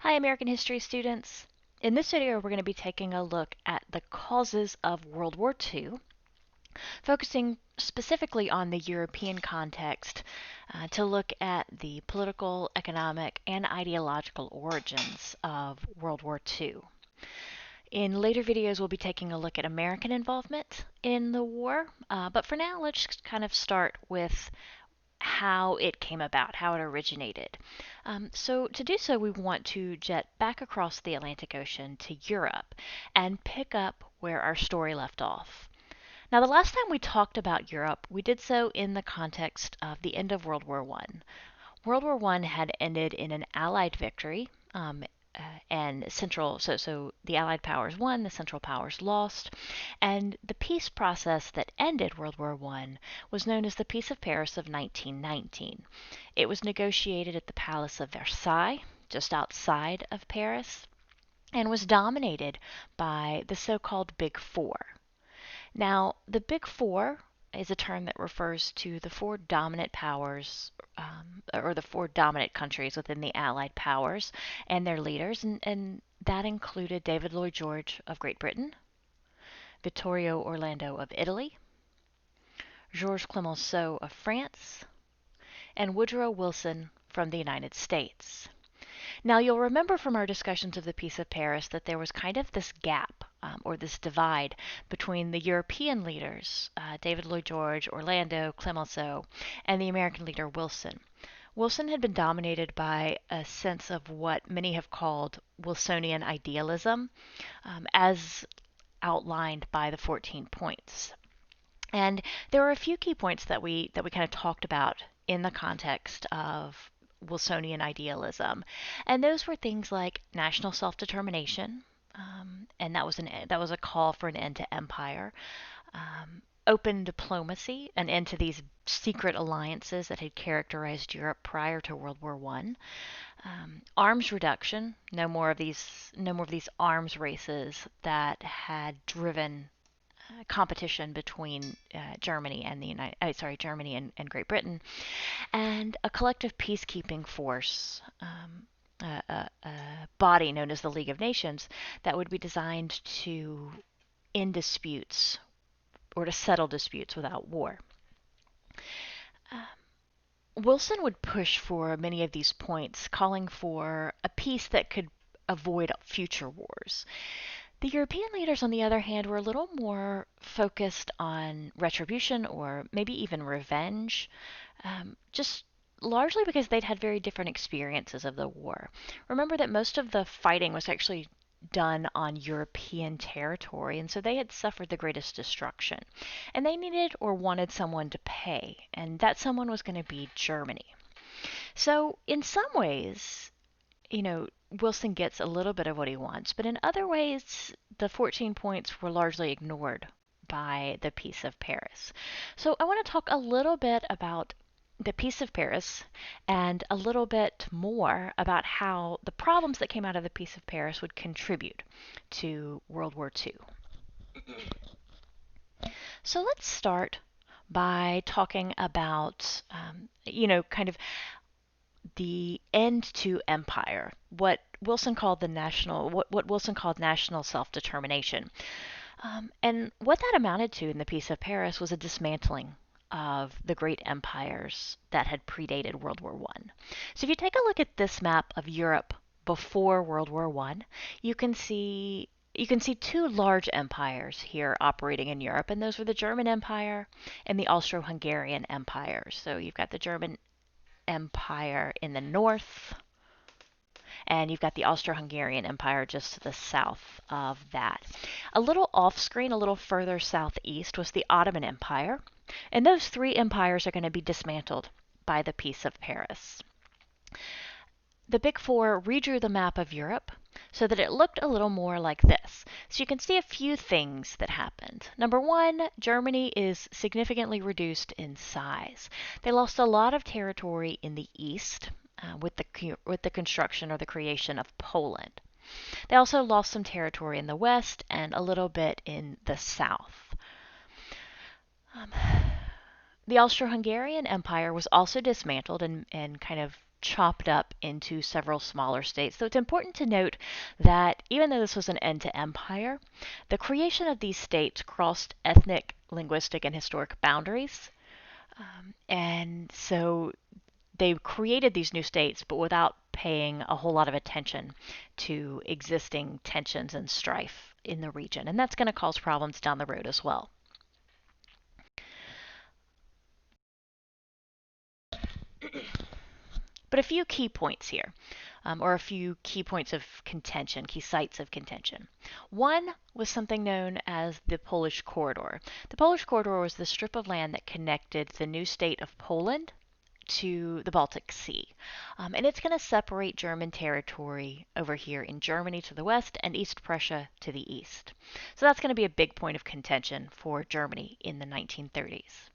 Hi, American history students. In this video, we're going to be taking a look at the causes of World War II, focusing specifically on the European context to look at the political, economic, and ideological origins of World War II. In later videos, we'll be taking a look at American involvement in the war, but for now, let's just kind of start with how it came about, how it originated. So to do so, we want to jet back across the Atlantic Ocean to Europe and pick up where our story left off. Now, the last time we talked about Europe, we did so in the context of the end of World War I. World War I had ended in an Allied victory, and so the Allied powers won, the Central powers lost, and the peace process that ended World War I was known as the Peace of Paris of 1919. It was negotiated at the Palace of Versailles, just outside of Paris, and was dominated by the so-called Big Four. Now, the Big Four is a term that refers to the four dominant powers, or the four dominant countries within the Allied powers and their leaders, and that included David Lloyd George of Great Britain, Vittorio Orlando of Italy, Georges Clemenceau of France, and Woodrow Wilson from the United States. Now, you'll remember from our discussions of the Peace of Paris that there was kind of this gap or this divide between the European leaders, David Lloyd George, Orlando, Clemenceau, and the American leader Wilson. Wilson had been dominated by a sense of what many have called Wilsonian idealism, as outlined by the 14 points. And there were a few key points that we kind of talked about in the context of Wilsonian idealism, and those were things like national self-determination, and that was a call for an end to empire. Open diplomacy, an end to these secret alliances that had characterized Europe prior to World War I. Arms reduction, no more of these arms races that had driven competition between Germany and Germany and Great Britain, and a collective peacekeeping force, a body known as the League of Nations that would be designed to end disputes or to settle disputes without war. Wilson would push for many of these points, calling for a peace that could avoid future wars. The European leaders, on the other hand, were a little more focused on retribution or maybe even revenge, just largely because they'd had very different experiences of the war. Remember that most of the fighting was actually done on European territory, and so they had suffered the greatest destruction. And they needed or wanted someone to pay, and that someone was going to be Germany. So, in some ways, Wilson gets a little bit of what he wants, but in other ways, the 14 points were largely ignored by the Peace of Paris. So I want to talk a little bit about the Peace of Paris and a little bit more about how the problems that came out of the Peace of Paris would contribute to World War II. So let's start by talking about, kind of the end to empire, what Wilson called national self-determination. And what that amounted to in the Peace of Paris was a dismantling of the great empires that had predated World War I. So if you take a look at this map of Europe before World War I, you can see two large empires here operating in Europe, and those were the German Empire and the Austro-Hungarian Empire. So you've got the German Empire in the north, and you've got the Austro-Hungarian Empire just to the south of that. A little off screen, a little further southeast, was the Ottoman Empire, and those three empires are going to be dismantled by the Peace of Paris. The Big Four redrew the map of Europe so that it looked a little more like this. So you can see a few things that happened. Number one, Germany is significantly reduced in size. They lost a lot of territory in the east with the construction or the creation of Poland. They also lost some territory in the west and a little bit in the south. The Austro-Hungarian Empire was also dismantled and kind of chopped up into several smaller states. So it's important to note that even though this was an end to empire, the creation of these states crossed ethnic, linguistic, and historic boundaries. And so they created these new states, but without paying a whole lot of attention to existing tensions and strife in the region. And that's going to cause problems down the road as well. But a few key points here, or a few key points of contention, key sites of contention. One was something known as the Polish Corridor. The Polish Corridor was the strip of land that connected the new state of Poland to the Baltic Sea. And it's going to separate German territory over here in Germany to the west and East Prussia to the east. So that's going to be a big point of contention for Germany in the 1930s.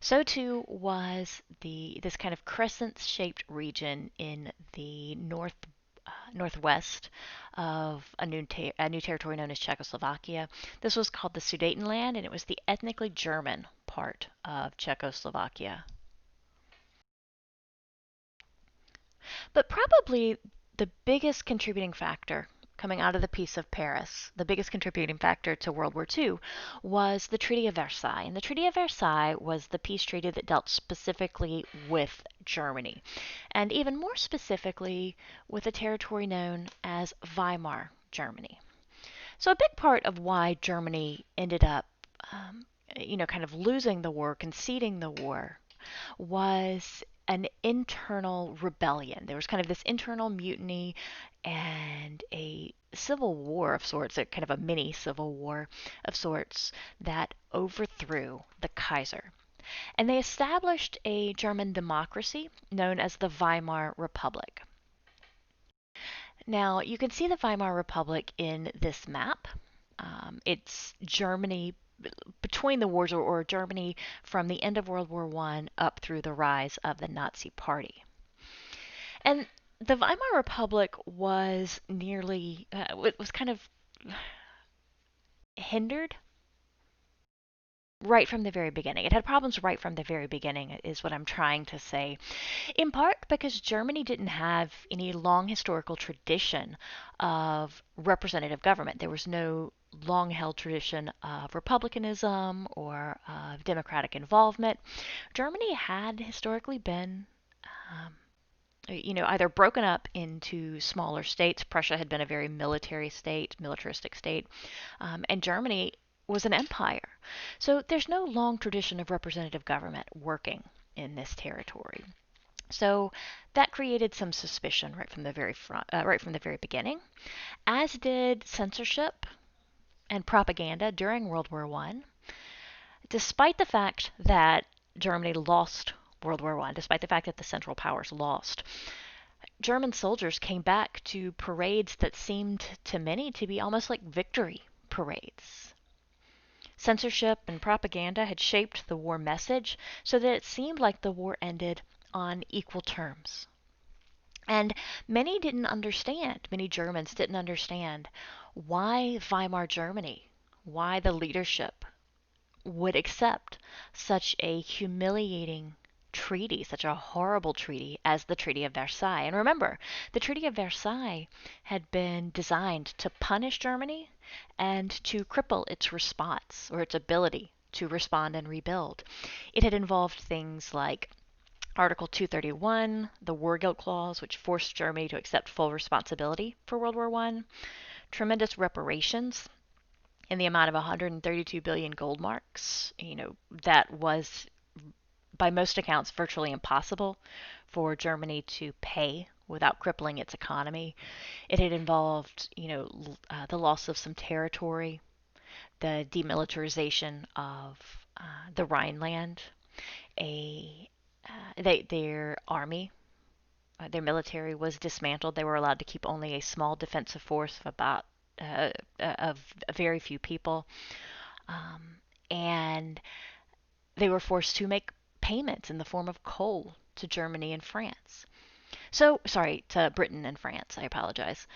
So too was this kind of crescent-shaped region in the northwest of a new territory known as Czechoslovakia. This was called the Sudetenland, and it was the ethnically German part of Czechoslovakia. But probably the biggest contributing factor coming out of the Peace of Paris, the biggest contributing factor to World War II, was the Treaty of Versailles. And the Treaty of Versailles was the peace treaty that dealt specifically with Germany, and even more specifically with a territory known as Weimar Germany. So a big part of why Germany ended up, kind of losing the war, conceding the war, was an internal rebellion. There was kind of this internal mutiny and a civil war of sorts, a kind of a mini civil war of sorts that overthrew the Kaiser. And they established a German democracy known as the Weimar Republic. Now, you can see the Weimar Republic in this map. It's Germany between the wars, or Germany from the end of World War I up through the rise of the Nazi Party. And the Weimar Republic was was kind of hindered right from the very beginning. It had problems right from the very beginning, is what I'm trying to say. In part because Germany didn't have any long historical tradition of representative government. There was no long held tradition of republicanism or of democratic involvement. Germany had historically been either broken up into smaller states. Prussia had been a very militaristic state, and Germany was an empire. So there's no long tradition of representative government working in this territory. So that created some suspicion right from the very beginning, as did censorship and propaganda during World War I. Despite the fact that Germany lost World War I, despite the fact that the Central Powers lost, German soldiers came back to parades that seemed to many to be almost like victory parades. Censorship and propaganda had shaped the war message so that it seemed like the war ended on equal terms. And many Germans didn't understand why Weimar Germany, why the leadership would accept such a humiliating treaty, such a horrible treaty as the Treaty of Versailles. And remember, the Treaty of Versailles had been designed to punish Germany and to cripple its response, or its ability to respond and rebuild. It had involved things like Article 231, the War Guilt Clause, which forced Germany to accept full responsibility for World War I, tremendous reparations in the amount of 132 billion gold marks. That was, by most accounts, virtually impossible for Germany to pay without crippling its economy. It had involved, the loss of some territory, the demilitarization of the Rhineland, their army, their military was dismantled. They were allowed to keep only a small defensive force of very few people, and they were forced to make payments in the form of coal to Germany and France. To Britain and France, I apologize.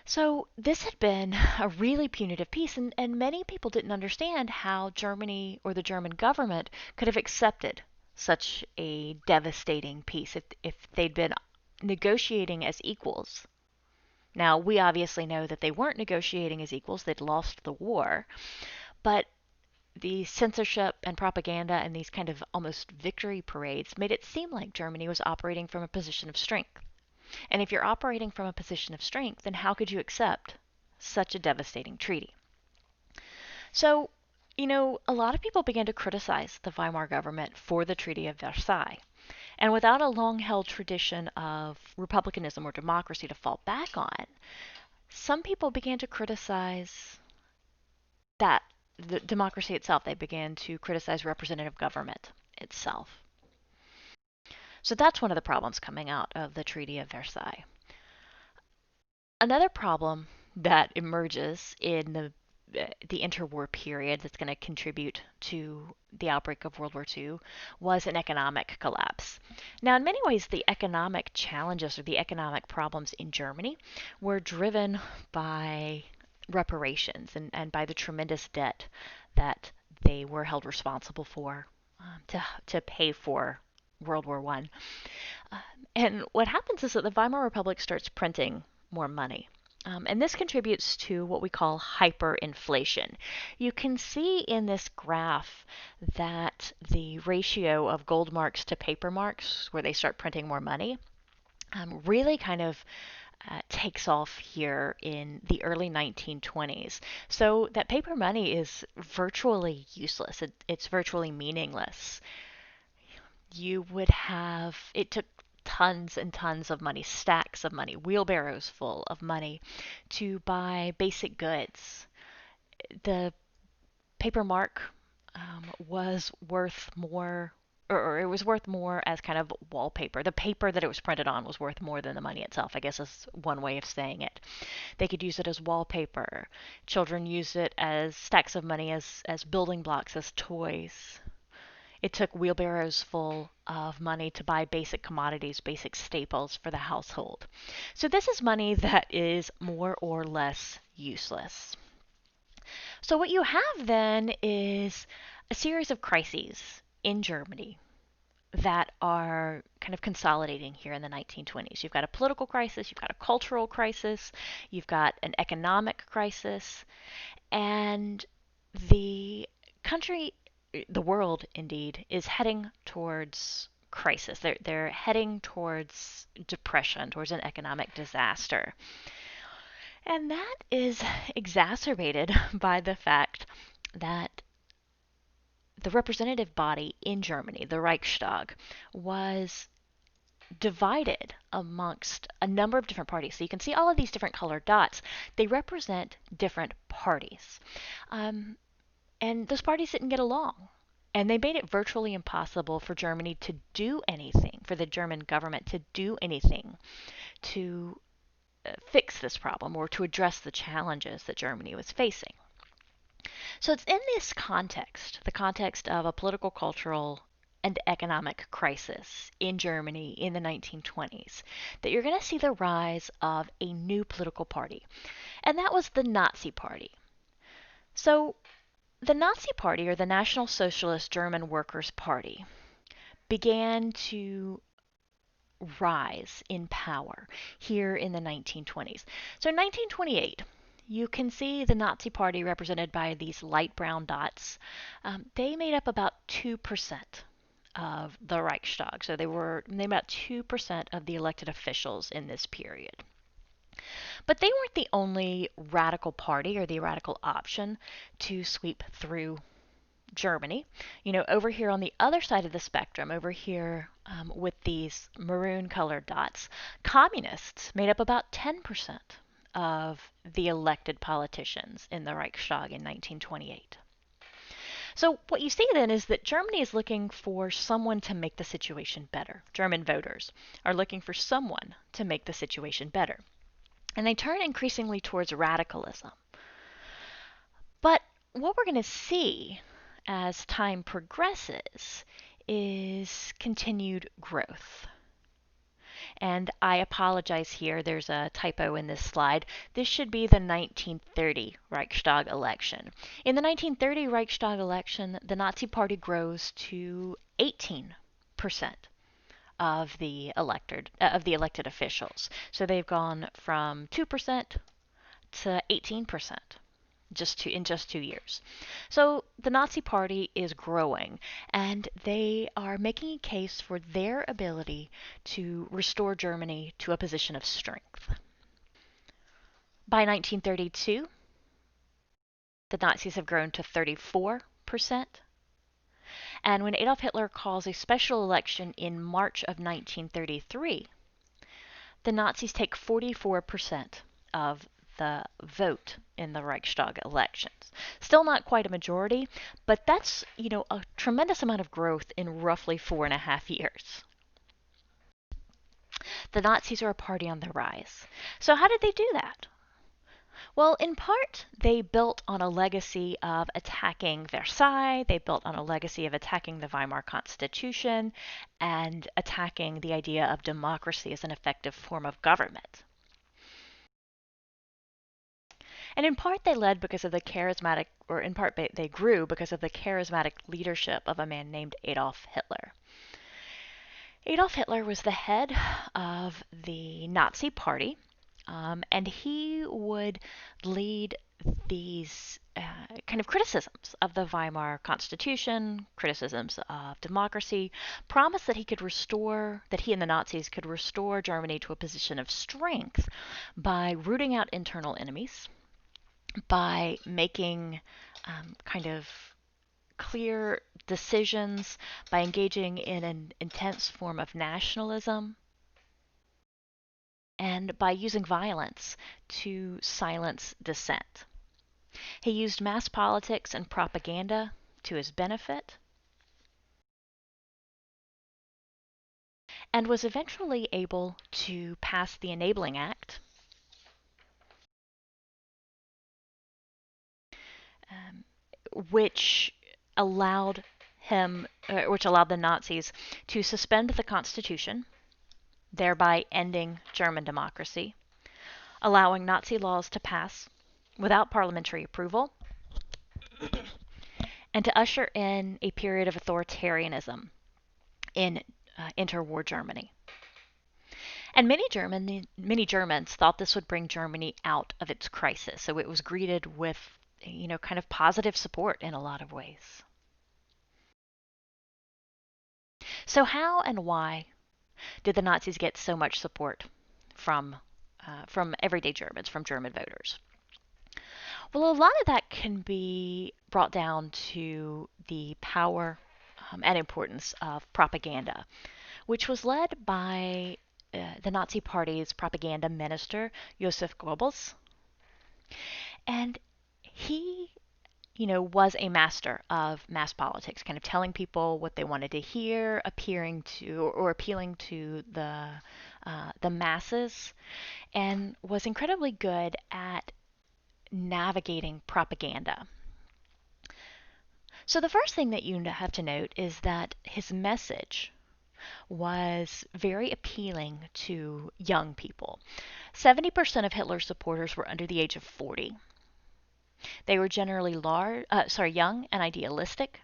So this had been a really punitive peace, and many people didn't understand how Germany or the German government could have accepted such a devastating peace if they'd been negotiating as equals. Now, we obviously know that they weren't negotiating as equals, they'd lost the war, but the censorship and propaganda and these kind of almost victory parades made it seem like Germany was operating from a position of strength. And if you're operating from a position of strength, then how could you accept such a devastating treaty? So, a lot of people began to criticize the Weimar government for the Treaty of Versailles. And without a long held tradition of republicanism or democracy to fall back on, some people began to criticize that the democracy itself. They began to criticize representative government itself. So that's one of the problems coming out of the Treaty of Versailles. Another problem that emerges in the interwar period that's going to contribute to the outbreak of World War II was an economic collapse. Now, in many ways, the economic challenges or the economic problems in Germany were driven by reparations and by the tremendous debt that they were held responsible for to pay for World War I. And what happens is that the Weimar Republic starts printing more money. And this contributes to what we call hyperinflation. You can see in this graph that the ratio of gold marks to paper marks, where they start printing more money, really kind of takes off here in the early 1920s. So that paper money is virtually useless. It's virtually meaningless. It took tons and tons of money, stacks of money, wheelbarrows full of money to buy basic goods. The paper mark was worth more, or it was worth more as kind of wallpaper. The paper that it was printed on was worth more than the money itself, I guess is one way of saying it. They could use it as wallpaper. Children used it as stacks of money as building blocks, as toys. It took wheelbarrows full of money to buy basic commodities, basic staples for the household. So this is money that is more or less useless. So what you have then is a series of crises in Germany that are kind of consolidating here in the 1920s. You've got a political crisis, you've got a cultural crisis, you've got an economic crisis, and the country, the world indeed, is heading towards crisis. They're heading towards depression, towards an economic disaster. And that is exacerbated by the fact that the representative body in Germany, the Reichstag, was divided amongst a number of different parties. So you can see all of these different colored dots. They represent different parties. And those parties didn't get along. And they made it virtually impossible for Germany to do anything, for the German government to do anything to fix this problem or to address the challenges that Germany was facing. So it's in this context, the context of a political, cultural, and economic crisis in Germany in the 1920s, that you're going to see the rise of a new political party. And that was the Nazi Party. So the Nazi Party, or the National Socialist German Workers' Party, began to rise in power here in the 1920s. So in 1928, you can see the Nazi Party represented by these light brown dots. They made up about 2% of the Reichstag. So they made about 2% of the elected officials in this period. But they weren't the only radical party or the radical option to sweep through Germany. Over here on the other side of the spectrum, over here with these maroon colored dots, communists made up about 10% of the elected politicians in the Reichstag in 1928. So what you see then is that Germany is looking for someone to make the situation better. German voters are looking for someone to make the situation better. And they turn increasingly towards radicalism. But what we're going to see as time progresses is continued growth. And I apologize here, there's a typo in this slide. This should be the 1930 Reichstag election. In the 1930 Reichstag election, the Nazi Party grows to 18%. of the elected officials. So they've gone from 2% to 18% in just 2 years. So the Nazi Party is growing, and they are making a case for their ability to restore Germany to a position of strength. By 1932, the Nazis have grown to 34%. And when Adolf Hitler calls a special election in March of 1933, the Nazis take 44% of the vote in the Reichstag elections. Still not quite a majority, but that's, a tremendous amount of growth in roughly 4.5 years. The Nazis are a party on the rise. So how did they do that? Well, in part, they built on a legacy of attacking Versailles, they built on a legacy of attacking the Weimar Constitution, and attacking the idea of democracy as an effective form of government. And in part, they led because of the charismatic, or in part, they grew because of the charismatic leadership of a man named Adolf Hitler. Adolf Hitler was the head of the Nazi Party, and he would lead these kind of criticisms of the Weimar Constitution, criticisms of democracy, promised that he and the Nazis could restore Germany to a position of strength by rooting out internal enemies, by making kind of clear decisions, by engaging in an intense form of nationalism, and by using violence to silence dissent. He used mass politics and propaganda to his benefit, and was eventually able to pass the Enabling Act, which allowed the Nazis to suspend the Constitution, thereby ending German democracy, allowing Nazi laws to pass without parliamentary approval, and to usher in a period of authoritarianism in interwar Germany. And many Germans thought this would bring Germany out of its crisis. So it was greeted with, kind of positive support in a lot of ways. So how and why did the Nazis get so much support from everyday Germans, from German voters? Well, a lot of that can be brought down to the power and importance of propaganda, which was led by the Nazi Party's propaganda minister, Joseph Goebbels. And he, was a master of mass politics, kind of telling people what they wanted to hear, appealing to the masses, and was incredibly good at navigating propaganda. So the first thing that you have to note is that his message was very appealing to young people. 70% of Hitler's supporters were under the age of 40. They were generally young and idealistic.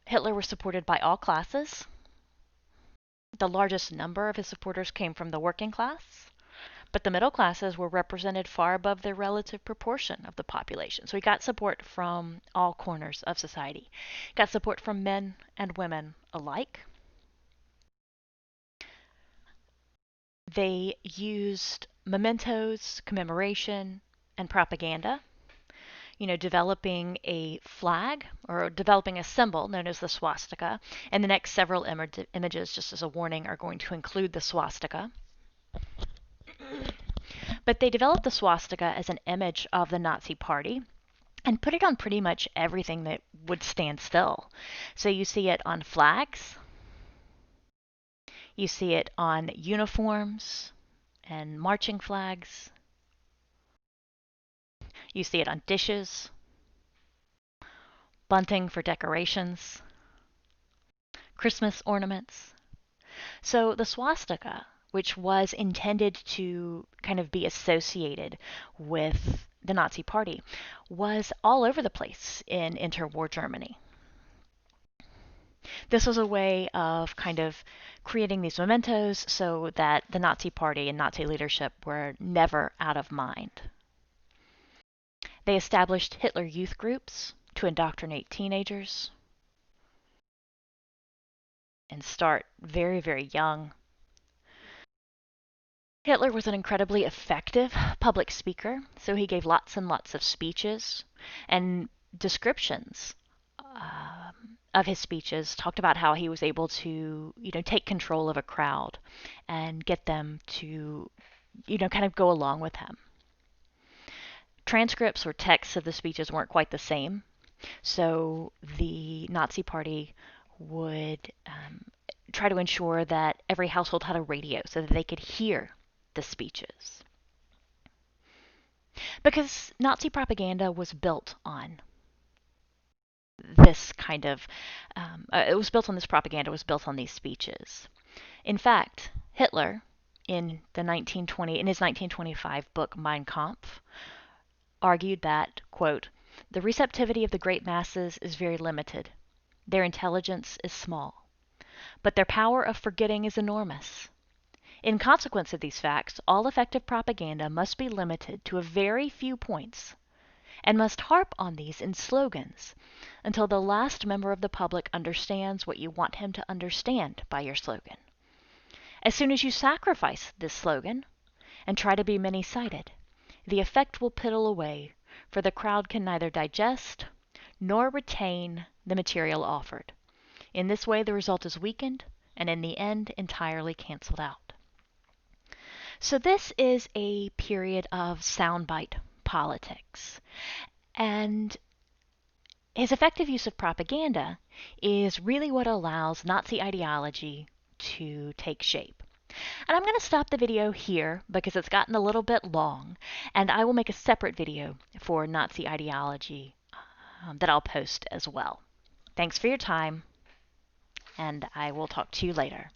Hitler was supported by all classes. The largest number of his supporters came from the working class, but the middle classes were represented far above their relative proportion of the population. So he got support from all corners of society. He got support from men and women alike. They used mementos, commemoration, and propaganda. Developing a flag or developing a symbol known as the swastika. And the next several images, just as a warning, are going to include the swastika. But they developed the swastika as an image of the Nazi Party and put it on pretty much everything that would stand still. So you see it on flags, you see it on uniforms and marching flags, you see it on dishes, bunting for decorations, Christmas ornaments. So the swastika, which was intended to kind of be associated with the Nazi Party, was all over the place in interwar Germany. This was a way of kind of creating these mementos so that the Nazi Party and Nazi leadership were never out of mind. They established Hitler Youth groups to indoctrinate teenagers and start very, very young. Hitler was an incredibly effective public speaker, so he gave lots and lots of speeches and descriptions of his speeches talked about how he was able to, take control of a crowd and get them to, kind of go along with him. Transcripts or texts of the speeches weren't quite the same, so the Nazi Party would try to ensure that every household had a radio so that they could hear the speeches. Because Nazi propaganda was built on this kind of, it was built on this propaganda, was built on these speeches. In fact, Hitler, in his 1925 book Mein Kampf, argued that, quote, the receptivity of the great masses is very limited. Their intelligence is small. But their power of forgetting is enormous. In consequence of these facts, all effective propaganda must be limited to a very few points and must harp on these in slogans until the last member of the public understands what you want him to understand by your slogan. As soon as you sacrifice this slogan and try to be many-sided, the effect will piddle away, for the crowd can neither digest nor retain the material offered. In this way, the result is weakened and in the end entirely canceled out. So this is a period of soundbite politics. And his effective use of propaganda is really what allows Nazi ideology to take shape. And I'm going to stop the video here because it's gotten a little bit long, and I will make a separate video for Nazi ideology that I'll post as well. Thanks for your time, and I will talk to you later.